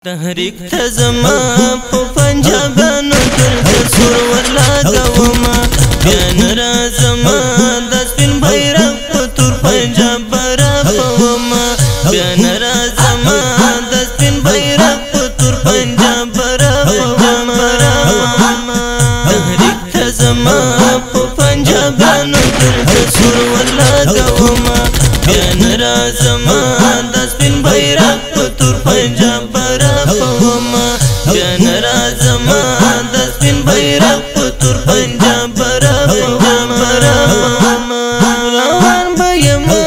تحریک تزما په پنجابانو درد سور ورلاګوما بیا نه راځما د سپین بیرغ په تور پنجاب برابوما بیا نه راځما د سپین بیرغ په تور پنجاب برابوما تحریک تزما په پنجابانو درد سور ورلاګوما بیا نه راځما د سپین بیرغ په تور پنجاب بیا نه راځما د سپین بیرغ په تور پنجاب برابوما روان به یمه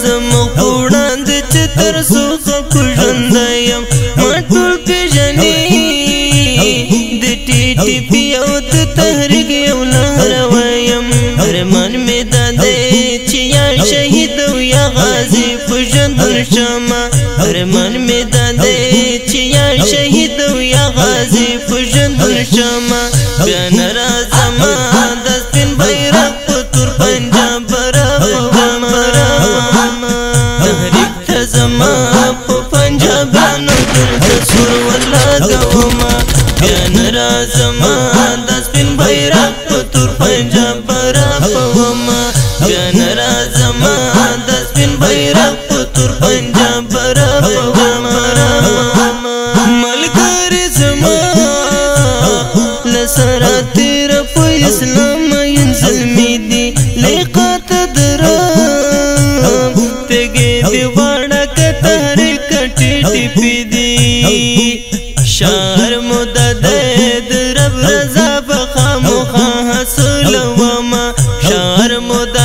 زموږ په وړاندې چې تر څو خلکو ژوندی یم ما ټول پېژني د TTP او د تحریک یو لاروی یم ارمان مې دا دی چې یا شهید او یا غازي په ژوندون شمه ارمان مې دا دی چې یا شهید او یا غازي په ژوندون شمه بیا نه راځما د سپین بیرغ په تور پنجاب برابوما تحریک ته زما په پنجابانو درد سور ورلاګوما بیا نه راځما د سپین بیرغ په تور پنجاب برابوما بیا نه راځما د سپین بیرغ په تور پنجاب برابوما ملګری زما لسره تیر په اسلام ینزلمی دی لیقات درم تګې دی واړه که تحریک TTP دی شعر مو د رب رضا په خامخا حاصلوما شعر مو د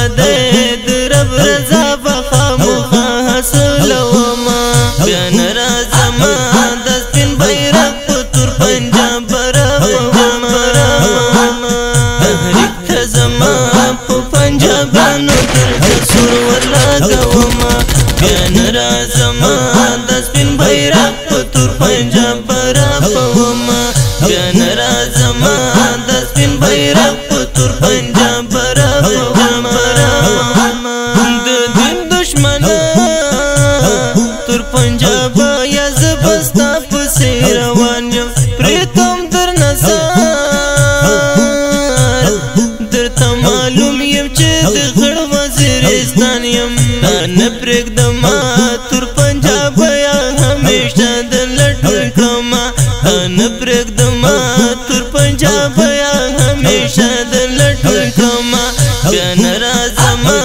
رب رضا په خامخا حاصلوما بیا نه راځما د سپین بیرغ په تور پنجاب برابوما تحریک ته زما په پنجابانو درد سور ورلاګوما بیا نه راځما د سپین بیرغ په تور پنجاب برابوما بیا نه راځما د سپین بیرغ په تور پنجاب برابوما د دین دشمنه تور پنجاب یا زبستا پسې روان یم پریتم در نظر درته معلوم یم چې د غړ وزیرستان یم نه پرېږدما تور پنجاب یا همیشه د لټون کړما نه پرېږدما تور پنجاب یا همیشه د لټون کړما بیا نه راځما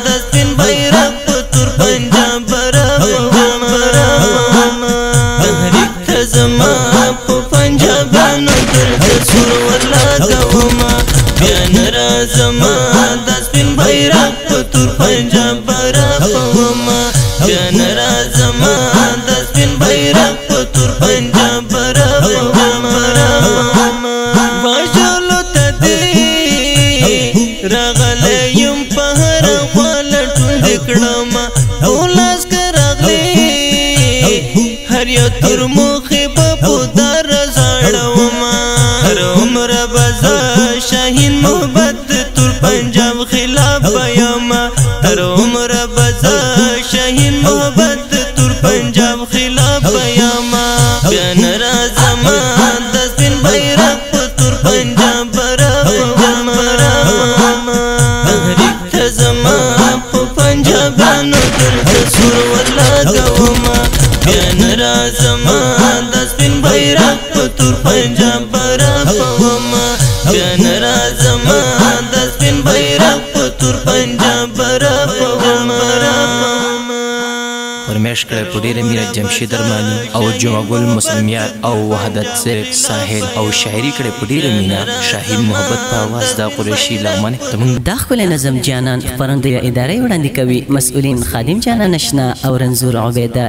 د سپین بیرغ په تور پنجاب برابوما تحریک ته زما په پنجابانو درد سور ورلاګوما بیا نه راځما د سپین بیرغ په تور پنجاب برابوما بیا نه راځما د سپین بیرغ په تور پنجاب برابوما وژلو ته دې راغلی یم په هره خوا لټون دې کړمه اولاس که راغلی هر یو تور موخې به په دار زاړومه هر عمره به زه شاهین محبت د تور پنجاب خلاف یمه هر عمره به زه شاهین محبت د تور پنجاب خلاف یمه بیا نه راځما د سپین بیرغ په تور پنجاب برابوما تحریک ته زما په پنجابانو درد سور ورلاګوما بیا نه راځما د سپین بیرغ په تور پنجاب برابوما بیا نه راځما د سپین بیرغ په تور پنجاب برابوما فرمیش کړی په ډېره مینه جمشید ارماني او جمعه ګل مسلمیات او وحدت صرف ساحل او شاعري کړی په ډېره مینه شاهین محبت په آواز د قریشي لغمن دا ښکلی نظم جانان خپرندویه ادارې وړاندې کوي مسؤلین خادم جانان اشنا او رنځور عبیده